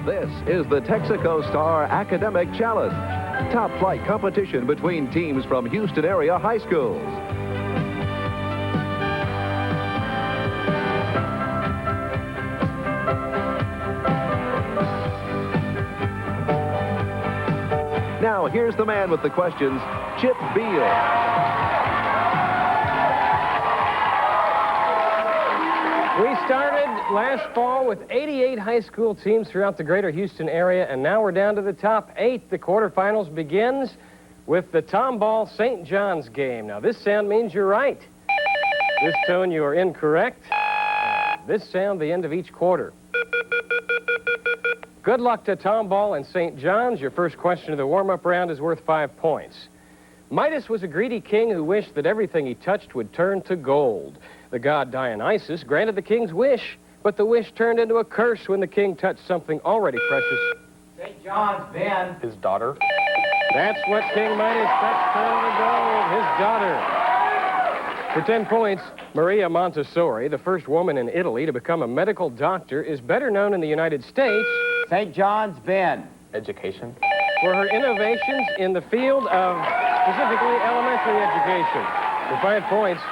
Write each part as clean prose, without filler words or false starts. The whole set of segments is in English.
This is the Texaco Star Academic Challenge, top flight competition between teams from Houston area high schools. Now, here's the man with the questions, Chip Beal. We started last fall with 88 high school teams throughout the greater Houston area, and now we're down to the top 8. The quarterfinals begins with the Tomball St. John's game. Now, this sound means you're right. This tone, you are incorrect. This sound, the end of each quarter. Good luck to Tomball and St. John's. Your first question of the warm-up round is worth 5 points. Midas was a greedy king who wished that everything he touched would turn to gold. The god Dionysus granted the king's wish, but the wish turned into a curse when the king touched something already precious. St. John's, Ben. His daughter. That's what King Midas touched turned to gold, his daughter. For 10 points, Maria Montessori, the first woman in Italy to become a medical doctor, is better known in the United States. St. John's, Ben. Education. For her innovations in the field of specifically elementary education. For 5 points,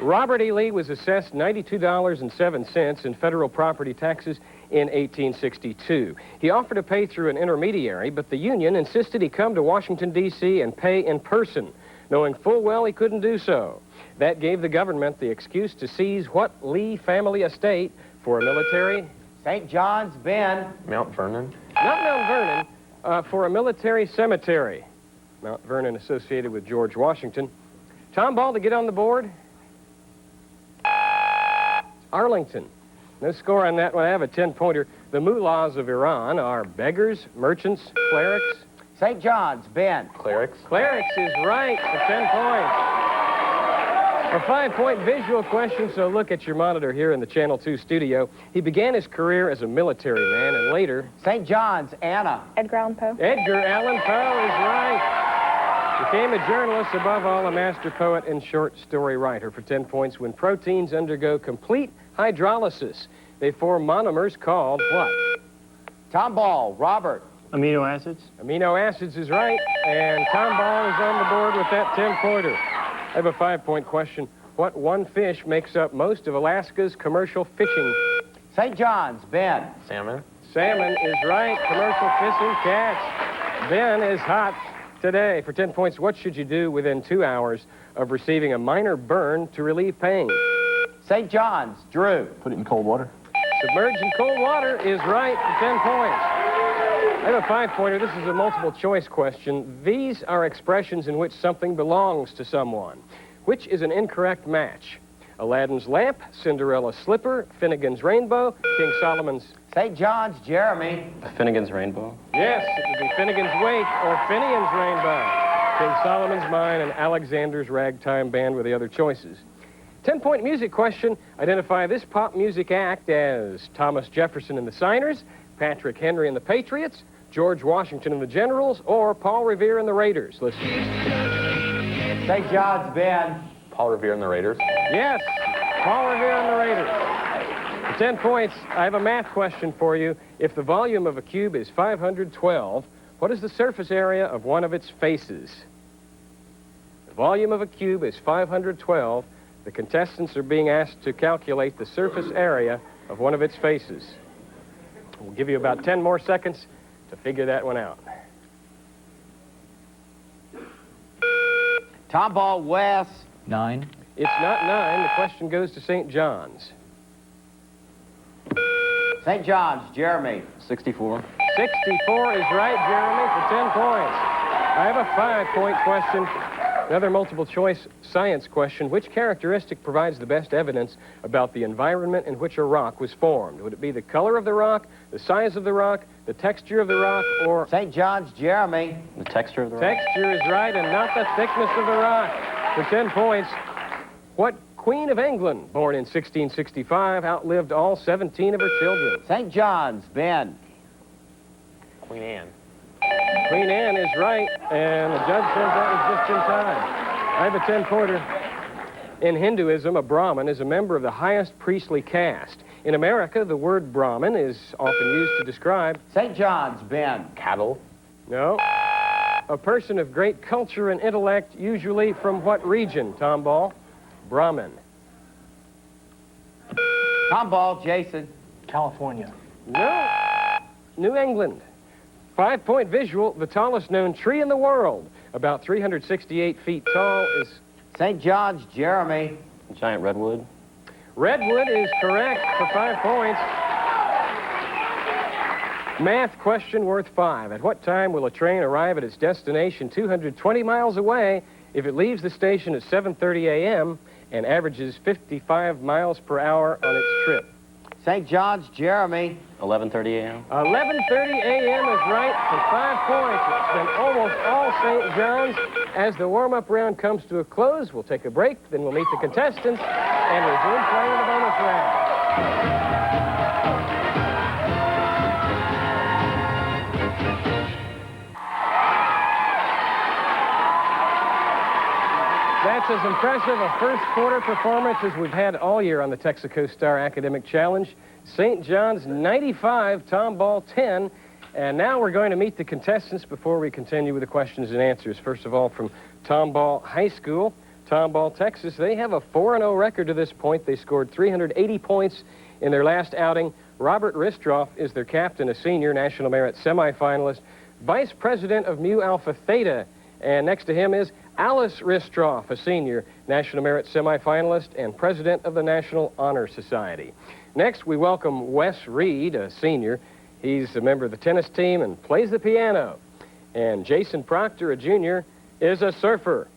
Robert E. Lee was assessed $92.07 in federal property taxes in 1862. He offered to pay through an intermediary, but the union insisted he come to Washington, D.C. and pay in person, knowing full well he couldn't do so. That gave the government the excuse to seize what Lee family estate for a military... St. John's, Ben. Mount Vernon. Not Mount Vernon, for a military cemetery. Mount Vernon associated with George Washington. Tomball to get on the board. Arlington. No score on that one. I have a 10-pointer. The mullahs of Iran are beggars, merchants, clerics. St. John's, Ben. Clerics. Clerics is right for 10 points. A 5-point visual question, so look at your monitor here in the Channel 2 studio. He began his career as a military man and later... St. John's, Anna. Edgar Allan Poe. Edgar Allan Poe is right. Became a journalist, above all a master poet and short story writer. For 10 points, when proteins undergo complete hydrolysis, they form monomers called what? Tomball, Robert. Amino acids. Amino acids is right, and Tomball is on the board with that 10-pointer. I have a 5-point question. What one fish makes up most of Alaska's commercial fishing? St. John's, Ben. Salmon. Salmon is right. Commercial fishing, catch. Ben is hot today. For 10 points, what should you do within 2 hours of receiving a minor burn to relieve pain? St. John's, Drew. Put it in cold water. Submerge in cold water is right for 10 points. I have a 5-pointer. This is a multiple-choice question. These are expressions in which something belongs to someone. Which is an incorrect match? Aladdin's lamp, Cinderella's slipper, Finnegan's rainbow, King Solomon's... St. John's, Jeremy. Finnegan's rainbow. Yes, it would be Finnegan's wake or Finian's rainbow. King Solomon's mine and Alexander's ragtime band were the other choices. 10-point music question. Identify this pop music act as Thomas Jefferson and the Signers, Patrick Henry and the Patriots, George Washington and the Generals, or Paul Revere and the Raiders. Listen. St. John's, Ben. Paul Revere and the Raiders. Yes, Paul Revere and the Raiders. For 10 points, I have a math question for you. If the volume of a cube is 512, what is the surface area of one of its faces? The volume of a cube is 512. The contestants are being asked to calculate the surface area of one of its faces. We'll give you about 10 more seconds to figure that one out. Tomball, Wes. 9. It's not 9. The question goes to St. John's. St. John's, Jeremy. 64. 64 is right, Jeremy, for 10 points. I have a 5-point question. Another multiple-choice science question. Which characteristic provides the best evidence about the environment in which a rock was formed? Would it be the color of the rock, the size of the rock, the texture of the rock, or... St. John's, Jeremy. The texture of the rock. Texture is right, and not the thickness of the rock. For 10 points, what Queen of England, born in 1665, outlived all 17 of her children? St. John's, Ben. Queen Anne. Queen Anne is right, and the judge says that was just in time. I have a 10-pointer. In Hinduism, a Brahmin is a member of the highest priestly caste. In America, the word Brahmin is often used to describe, St. John's, Ben. Cattle. no, a person of great culture and intellect, usually from what region, Tomball? Brahmin. Tomball, Jason. California. No, New England. 5-point visual, the tallest known tree in the world, about 368 feet tall, is St. John's, Jeremy. Giant redwood. Redwood is correct for 5 points. Math question worth 5. At what time will a train arrive at its destination 220 miles away if it leaves the station at 7:30 a.m. and averages 55 miles per hour on its trip? St. John's, Jeremy. 11:30 a.m. 11:30 a.m. is right for 5 points. It's been almost all St. John's. As the warm-up round comes to a close, we'll take a break, then we'll meet the contestants and resume playing the bonus round. That's as impressive a first quarter performance as we've had all year on the Texaco Star Academic Challenge. St. John's 95, Tomball 10. And now we're going to meet the contestants before we continue with the questions and answers. First of all, from Tomball High School, Tomball, Texas. They have a 4-0 record to this point. They scored 380 points in their last outing. Robert Ristroff is their captain, a senior, National Merit semifinalist, vice president of Mu Alpha Theta. And next to him is Alice Ristroff, a senior, National Merit semifinalist and president of the National Honor Society. Next, we welcome Wes Reed, a senior. He's a member of the tennis team and plays the piano. And Jason Proctor, a junior, is a surfer.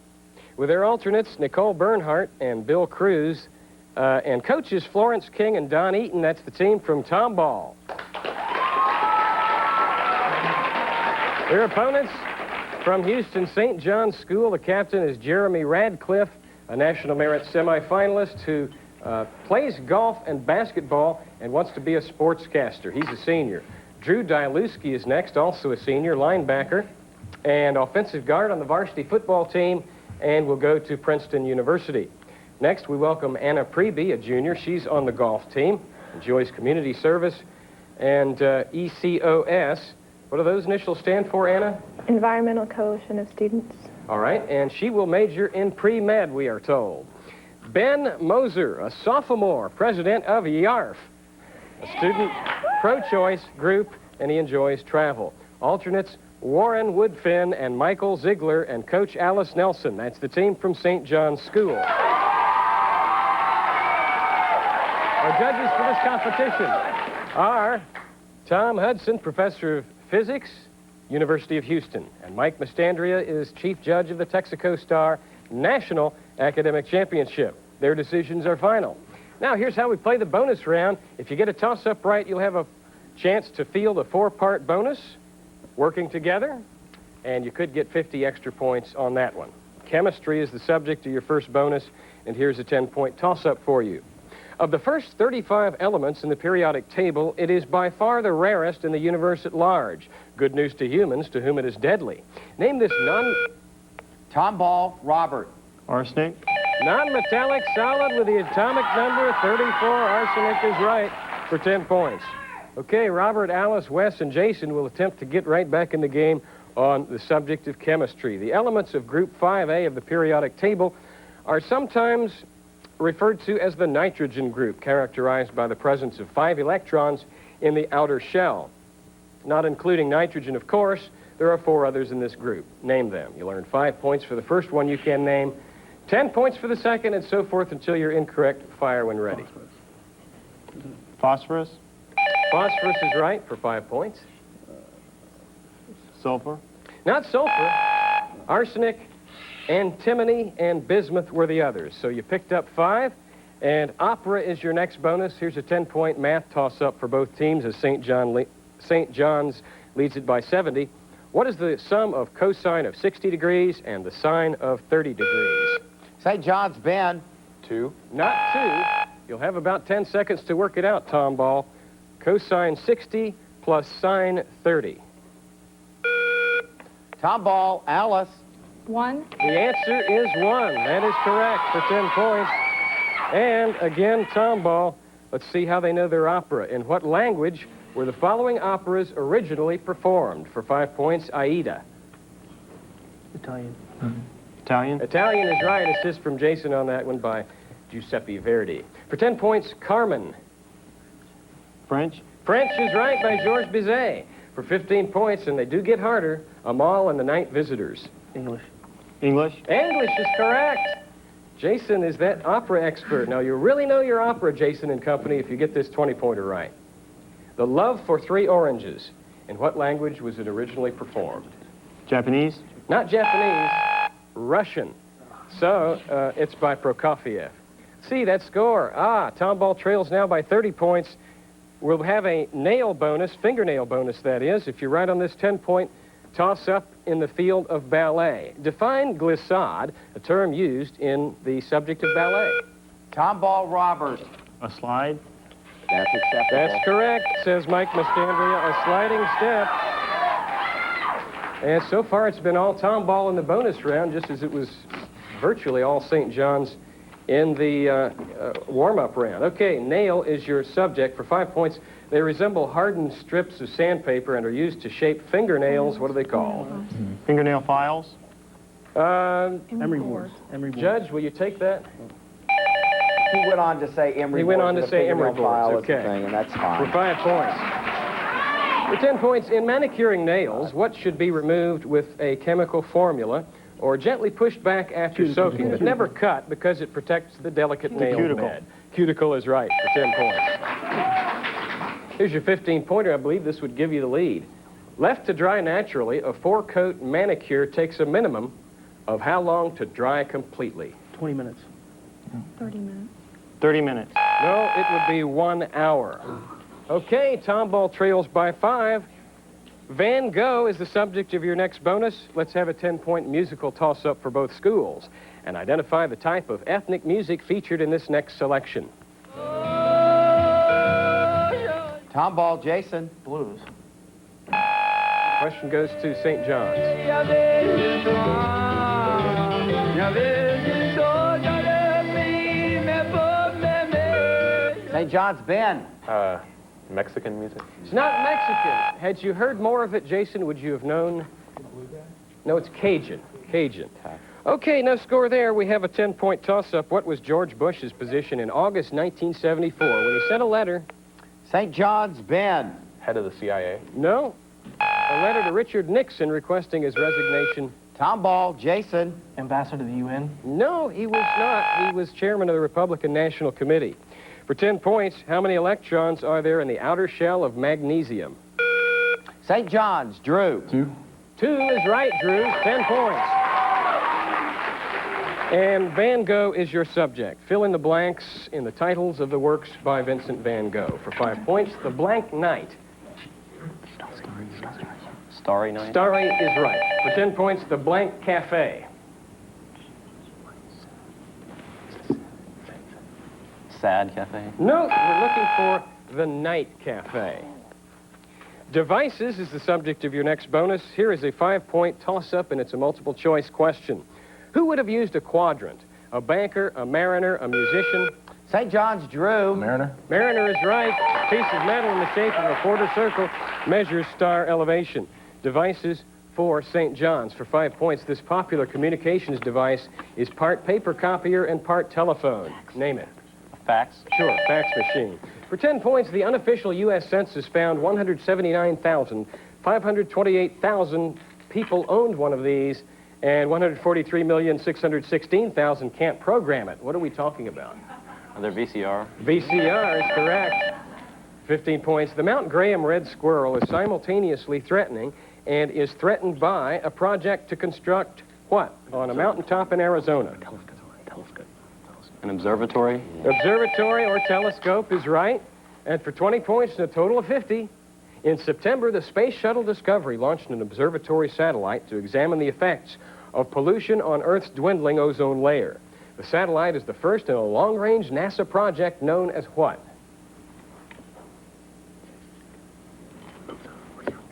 With their alternates, Nicole Bernhardt and Bill Cruz, and coaches Florence King and Don Eaton. That's the team from Tomball. Their opponents from Houston St. John's School, the captain is Jeremy Radcliffe, a National Merit semifinalist who plays golf and basketball and wants to be a sportscaster. He's a senior. Drew Diluski is next, also a senior, linebacker and offensive guard on the varsity football team, and will go to Princeton University. Next, we welcome Anna Preby, a junior. She's on the golf team, enjoys community service and ECOS. What do those initials stand for, Anna? Environmental Coalition of Students. All right, and she will major in pre-med, we are told. Ben Moser, a sophomore, president of YARF, a student pro-choice group, and he enjoys travel. Alternates, Warren Woodfin and Michael Ziegler and Coach Alice Nelson. That's the team from St. John's School. Our judges for this competition are Tom Hudson, professor of physics, University of Houston, and Mike Mastandria is chief judge of the Texaco Star National Academic Championship. Their decisions are final. Now, here's how we play the bonus round. If you get a toss-up right, you'll have a chance to field a 4-part bonus, working together, and you could get 50 extra points on that one. Chemistry is the subject of your first bonus, and here's a 10-point toss-up for you. Of the first 35 elements in the periodic table, it is by far the rarest in the universe at large. Good news to humans, to whom it is deadly. Name this Tomball, Robert. Arsenic. non-metallic solid with the atomic number 34. Arsenic is right for 10 points. Okay, Robert, Alice, Wes, and Jason will attempt to get right back in the game on the subject of chemistry. The elements of Group 5A of the periodic table are sometimes referred to as the nitrogen group, characterized by the presence of 5 electrons in the outer shell. Not including nitrogen, of course, there are 4 others in this group. Name them. You'll earn 5 points for the first one you can name, 10 points for the second, and so forth until you're incorrect. Fire when ready. Phosphorus. Phosphorus is right for 5 points. Sulfur. Not sulfur. Arsenic, antimony, and bismuth were the others. So you picked up 5, and opera is your next bonus. Here's a 10-point math toss-up for both teams as St. John's leads it by 70. What is the sum of cosine of 60 degrees and the sine of 30 degrees? St. John's, Ben. 2. Not 2. You'll have about 10 seconds to work it out, Tomball. Cosine 60 plus sine 30. Tomball, Alice. 1. The answer is 1. That is correct for 10 points. And again, Tomball, Let's see how they know their opera. In what language were the following operas originally performed? For 5 points, Aida. Italian. Italian. Italian is right. Assist from Jason on that one by Giuseppe Verdi. For 10 points, Carmen. French. French is right by Georges Bizet. For 15 points, and they do get harder, Amal and the Night Visitors. English. English. English is correct. Jason is that opera expert. Now, you really know your opera, Jason and company, if you get this 20-pointer right. The Love for Three Oranges. In what language was it originally performed? Japanese. Not Japanese, Russian. So, it's by Prokofiev. See that score. Tomball trails now by 30 points. We'll have a nail bonus, fingernail bonus that is, if you're right on this 10-point toss-up in the field of ballet. Define glissade, a term used in the subject of ballet. Tomball Robert. A slide. That's acceptable. That's correct, says Mike Mastandria, a sliding step. And so far it's been all Tomball in the bonus round, just as it was virtually all St. John's in the warm-up round. Okay, nail is your subject. For 5 points, they resemble hardened strips of sandpaper and are used to shape fingernails. What are they called? Fingernail files. Emery board. Judge, will you take that? He went on to say Emery He went boards on to and say the fingernail emery boards, file is the okay. thing, and that's For fine. 5 points. For 10 points, in manicuring nails, what should be removed with a chemical formula or gently pushed back after soaking, but never cut because it protects the delicate nail cuticle. bed? Cuticle is right for 10 points. Here's your 15-pointer. I believe this would give you the lead. Left to dry naturally, a 4-coat manicure takes a minimum of how long to dry completely? 20 minutes. 30 minutes. 30 minutes. No, it would be 1 hour. Okay, Tomball trails by 5. Van Gogh is the subject of your next bonus. Let's have a 10-point musical toss-up for both schools and identify the type of ethnic music featured in this next selection. Tomball Jason. Blues. Question goes to St. John's. St. John's Ben. Mexican music? It's not Mexican. Had you heard more of it, Jason, would you have known? No, it's Cajun. Cajun. Okay, no score there. We have a 10-point toss-up. What was George Bush's position in August 1974 when he sent a letter? St. John's Ben. Head of the CIA? No. A letter to Richard Nixon requesting his resignation. Tomball Jason. Ambassador to the UN. No, he was not. He was chairman of the Republican National Committee. For 10 points, how many electrons are there in the outer shell of magnesium? St. John's Drew. 2 is right, Drew. 10 points. And Van Gogh is your subject. Fill in the blanks in the titles of the works by Vincent van Gogh. For 5 points, The Blank Night. Starry Night? Starry is right. For 10 points, The Blank Cafe. Sad Cafe? No, we're looking for The Night Cafe. Devices is the subject of your next bonus. Here is a 5-point toss-up, and it's a multiple-choice question. Who would have used a quadrant? A banker, a mariner, a musician? St. John's Drew. Mariner? Mariner is right. A piece of metal in the shape of a quarter circle measures star elevation. Devices for St. John's. For 5 points, this popular communications device is part paper copier and part telephone. Name it. Fax? Sure, fax machine. For 10 points, the unofficial U.S. Census found 179,528,000 people owned one of these, and 143,616,000 can't program it. What are we talking about? Are there VCR? VCR is correct. 15 points. The Mount Graham red squirrel is simultaneously threatening and is threatened by a project to construct what? On a mountaintop in Arizona. An observatory? Observatory or telescope is right. And for 20 points and a total of 50, in September, the Space Shuttle Discovery launched an observatory satellite to examine the effects of pollution on Earth's dwindling ozone layer. The satellite is the first in a long-range NASA project known as what?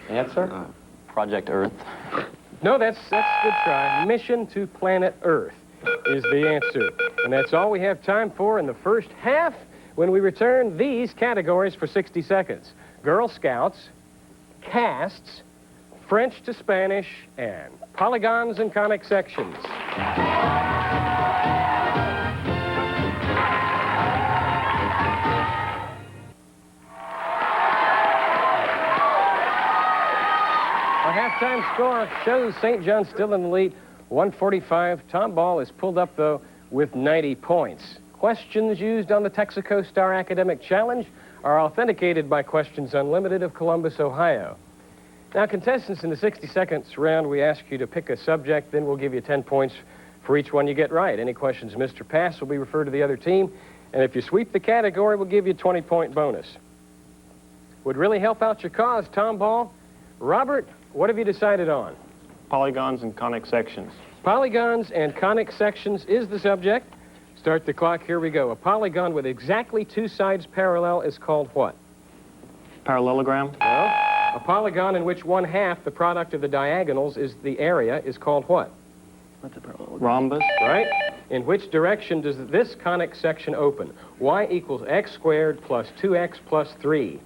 Answer? Project Earth? No, that's a good try. Mission to Planet Earth is the answer. And that's all we have time for in the first half. when we return these categories for 60 seconds. Girl Scouts, casts, French to Spanish, and polygons and conic sections. Our halftime score shows St. John's still in the lead, 145. Tomball is pulled up, though, with 90 points. Questions used on the Texaco Star Academic Challenge are authenticated by Questions Unlimited of Columbus, Ohio. Now, contestants, in the 60 seconds round, we ask you to pick a subject, then we'll give you 10 points for each one you get right. Any questions missed or passed will be referred to the other team, and if you sweep the category, we'll give you a 20-point bonus. Would really help out your cause, Tomball. Robert, what have you decided on? Polygons and conic sections. Polygons and conic sections is the subject. Start the clock, here we go. A polygon with exactly two sides parallel is called what? Parallelogram. No. A polygon in which one half, the product of the diagonals, is the area, is called what? Rhombus. Right? In which direction does this conic section open? Y equals x squared plus 2x plus 3.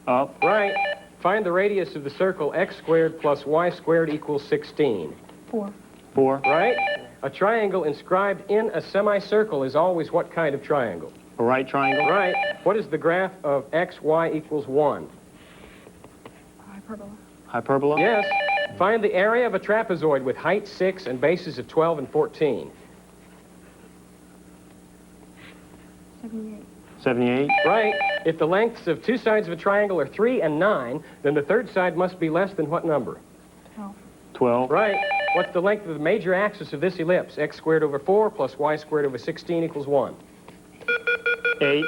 Up. Right. Find the radius of the circle x squared plus y squared equals 16. 4. 4. Right? A triangle inscribed in a semicircle is always what kind of triangle? A right triangle. Right. What is the graph of x, y equals 1? Hyperbola. Hyperbola. Yes. Find the area of a trapezoid with height 6 and bases of 12 and 14. 78. 78. Right. If the lengths of two sides of a triangle are 3 and 9, then the third side must be less than what number? 12. 12. Right. What's the length of the major axis of this ellipse? X squared over 4 plus y squared over 16 equals 1. 8.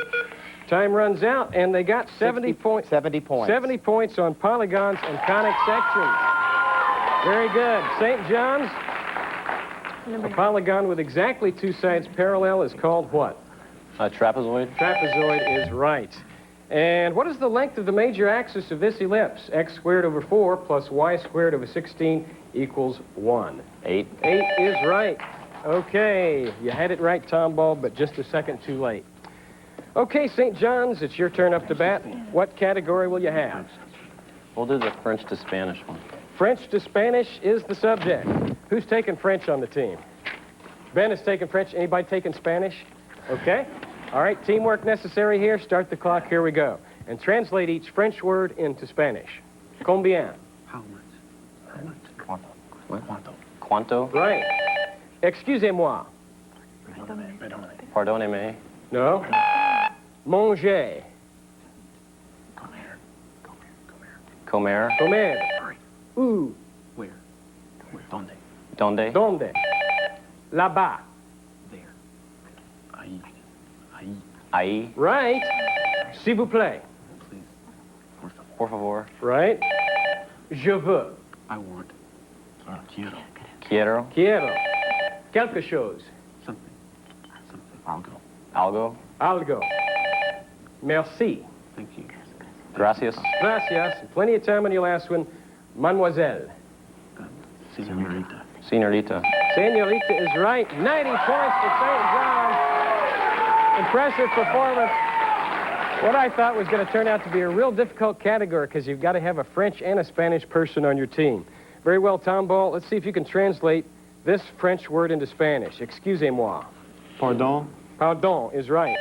Time runs out, and they got 70 points. 70 points. 70 points on polygons and conic sections. Very good. St. John's, Number a 9. polygon with exactly two sides parallel is called what? A trapezoid. Trapezoid is right. And what is the length of the major axis of this ellipse? X squared over 4 plus y squared over 16 equals 1. 8. 8 is right. Okay, you had it right, Tomball, but just a second too late. Okay, St. John's, it's your turn up to bat. What category will you have? We'll do the French to Spanish one. French to Spanish is the subject. Who's taking French on the team? Ben is taking French. Anybody taking Spanish? Okay. All right, teamwork necessary here. Start the clock. Here we go. And translate each French word into Spanish. Combien? How much? How much? Quanto. Quanto? Quanto. Right. Excusez-moi. Pardonnez-me. No. Manger. Come here. Come here. Come here. Comer. Comer. Hurry. Où? Where? Where? Donde? Donde. Donde? Là-bas. There. Ahí. Ahí. Ahí. Right. S'il vous plaît. Please. Por favor. Por favor. Right. Je veux. I want. Quiero. Quiero. Quiero. Quelque chose. Something. Something. I'll go. Algo. Algo. Merci. Thank you. Gracias. Gracias. Plenty of time on your last one. Mademoiselle. Senorita. Senorita. Senorita is right. 90 points to St. John. Impressive performance. What I thought was going to turn out to be a real difficult category because you've got to have a French and a Spanish person on your team. Very well, Tomball. Let's see if you can translate this French word into Spanish. Excusez-moi. Pardon. Pardon is right.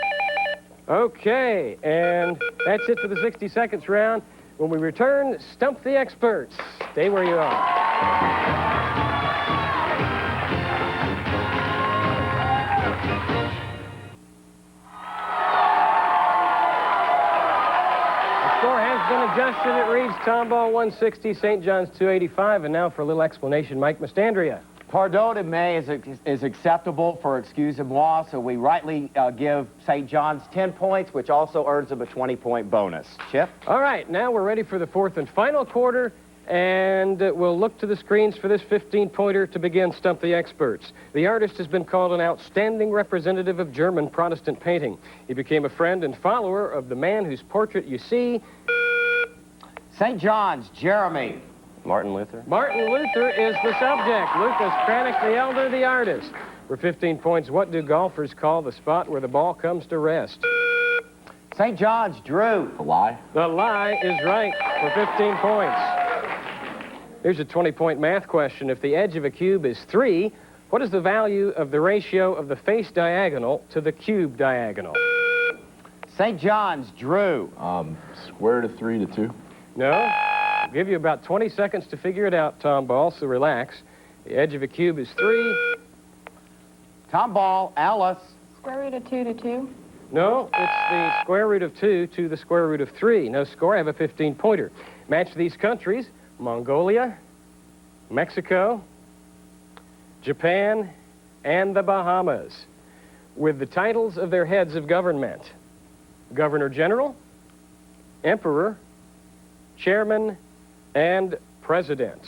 Okay, and that's it for the 60 seconds round. When we return, Stump the Experts. Stay where you are. The score has been adjusted. It reads Tomball 160, St. John's 285. And now for a little explanation, Mike Mastandria. Pardonnez-me is acceptable for excusez-moi, so we rightly give St. John's 10 points, which also earns them a 20-point bonus. Chip? All right, now we're ready for the fourth and final quarter, and we'll look to the screens for this 15-pointer to begin Stump the Experts. The artist has been called an outstanding representative of German Protestant painting. He became a friend and follower of the man whose portrait you see. St. John's, Jeremy. Martin Luther. Martin Luther is the subject. Lucas Cranach the Elder, the artist. For 15 points, what do golfers call the spot where the ball comes to rest? St. John's, Drew. The lie. The lie is right for 15 points. Here's a 20-point math question. If the edge of a cube is 3, what is the value of the ratio of the face diagonal to the cube diagonal? St. John's, Drew. Square root of 3 to 2. No? I'll give you about 20 seconds to figure it out, Tomball, so relax. The edge of a cube is 3. Tomball, Alice. Square root of 2 to 2. No, it's the square root of 2 to the square root of 3. No score, I have a 15-pointer. Match these countries: Mongolia, Mexico, Japan, and the Bahamas, with the titles of their heads of government: Governor General, Emperor, Chairman, and President.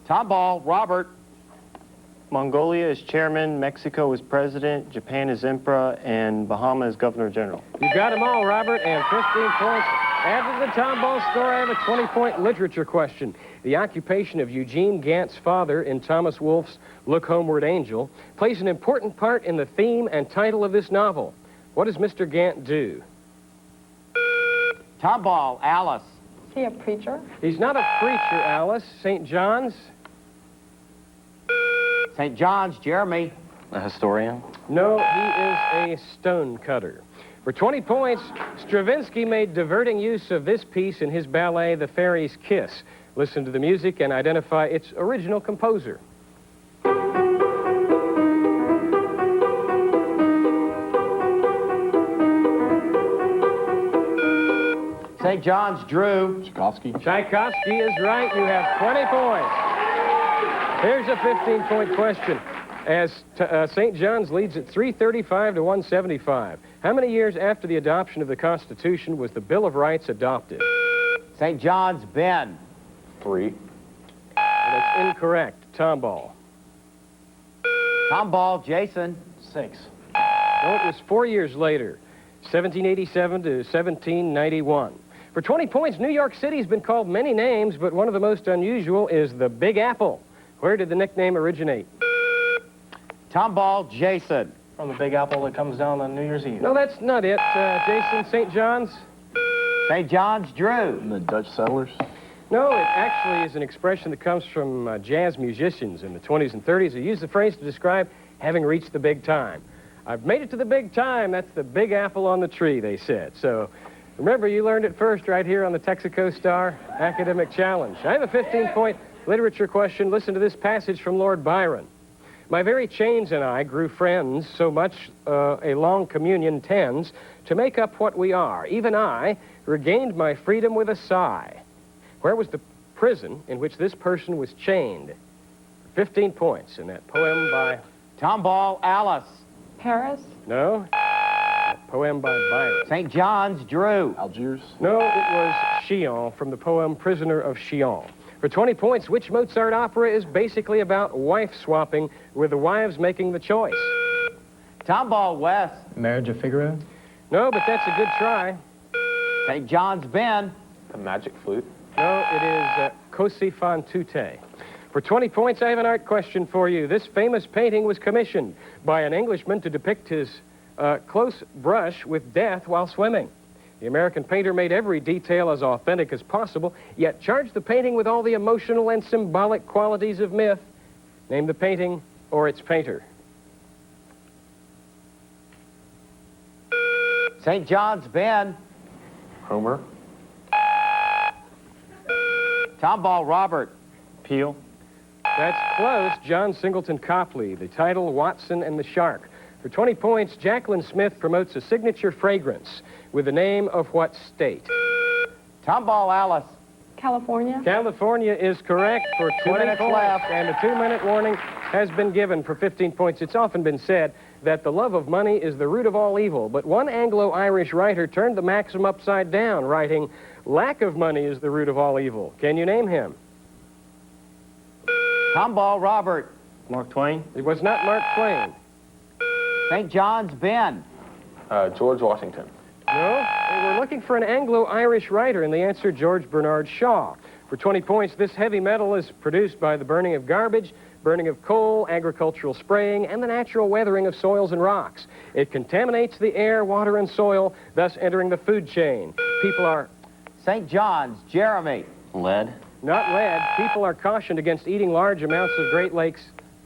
Tomball, Robert. Mongolia is chairman, Mexico is president, Japan is emperor, and Bahamas is governor general. You got them all, Robert, and 15 points. After the Tomball score, I have a 20-point literature question. The occupation of Eugene Gant's father in Thomas Wolfe's Look Homeward, Angel plays an important part in the theme and title of this novel. What does Mr. Gant do? Tomball, Alice. Is he a preacher? He's not a preacher, Alice. St. John's? St. John's, Jeremy. A historian. No, he is a stone cutter. For 20 points, Stravinsky made diverting use of this piece in his ballet, The Fairy's Kiss. Listen to the music and identify its original composer. St. John's, Drew. Tchaikovsky. Tchaikovsky is right. You have 20 points. Here's a 15-point question. As St. John's leads at 335 to 175, how many years after the adoption of the Constitution was the Bill of Rights adopted? St. John's, Ben. 3. That's incorrect. Tomball. Tomball, Jason. 6. No, it was 4 years later, 1787 to 1791. For 20 points, New York City's been called many names, but one of the most unusual is the Big Apple. Where did the nickname originate? Tomball, Jason. From the Big Apple that comes down on New Year's Eve. No, that's not it. Jason, St. John's? St. John's, Drew. And the Dutch settlers. No, it actually is an expression that comes from jazz musicians in the 20s and 30s who used the phrase to describe having reached the big time. I've made it to the big time. That's the big apple on the tree, they said. So remember, you learned it first right here on the Texaco Star Academic Challenge. I have a 15-point literature question. Listen to this passage from Lord Byron. My very chains and I grew friends, so much a long communion tends to make up what we are. Even I regained my freedom with a sigh. Where was the prison in which this person was chained? 15 points in that poem by... Tomball, Alice. Paris? No? That poem by Byron. St. John's, Drew. Algiers. No, it was Chillon from the poem Prisoner of Chillon. For 20 points, which Mozart opera is basically about wife swapping with the wives making the choice? Tomball, Wes. Marriage of Figaro. No, but that's a good try. St. John's, Ben. The magic flute. No, it is Così fan tutte. For 20 points, I have an art question for you. This famous painting was commissioned by an Englishman to depict his close brush with death while swimming. The American painter made every detail as authentic as possible, yet charged the painting with all the emotional and symbolic qualities of myth. Name the painting or its painter. St. John's, Ben. Homer. Tomball, Robert. Peel. That's close. John Singleton Copley. The title, Watson and the Shark. For 20 points, Jacqueline Smith promotes a signature fragrance with the name of what state? Tomball, Alice. California? California is correct for 2 20 minutes points, left. and a 2-minute warning has been given for 15 points. It's often been said that the love of money is the root of all evil, but one Anglo-Irish writer turned the maxim upside down, writing, lack of money is the root of all evil. Can you name him? Tomball, Robert. Mark Twain. It was not Mark Twain. St. John's, Ben. George Washington. No, they were looking for an Anglo-Irish writer, and the answer, George Bernard Shaw. For 20 points, this heavy metal is produced by the burning of garbage, burning of coal, agricultural spraying, and the natural weathering of soils and rocks. It contaminates the air, water, and soil, thus entering the food chain. People are... St. John's, Jeremy. Lead. Not lead. People are cautioned against eating large amounts of Great Lakes.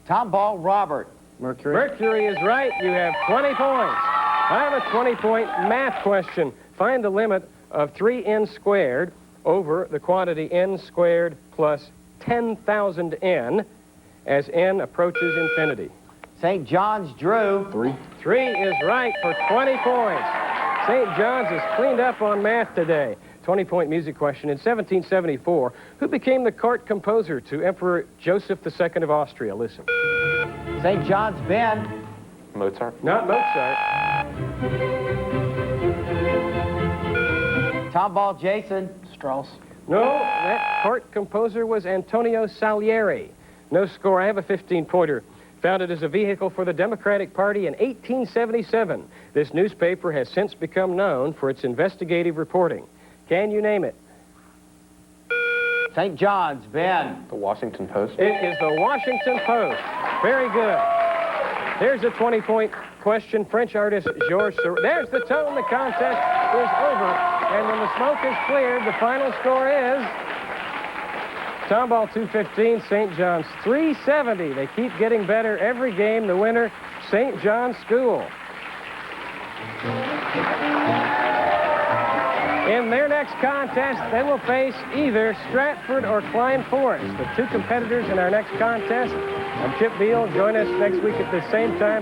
Tomball, Robert. Mercury. Mercury is right. You have 20 points. I have a 20-point math question. Find the limit of 3n squared over the quantity n squared plus 10,000 n as n approaches infinity. St. John's, Drew. 3. 3 is right for 20 points. St. John's has cleaned up on math today. 20-point music question. In 1774, who became the court composer to Emperor Joseph II of Austria? Listen. St. John's, Ben. Mozart. Not Mozart. Tomball, Jason. Strauss. No, that court composer was Antonio Salieri. No score. I have a 15-pointer. Founded as a vehicle for the Democratic Party in 1877, this newspaper has since become known for its investigative reporting. Can you name it? St. John's, Ben. The Washington Post. It is the Washington Post. Very good. There's a 20-point question. French artist Georges Seurat. There's the tone. The contest is over. And when the smoke is cleared, the final score is Tomball 215, St. John's 370. They keep getting better every game. The winner, St. John's School. In their next contest, they will face either Stratford or Klein Forest. The two competitors in our next contest. I'm Chip Beal. Join us next week at the same time.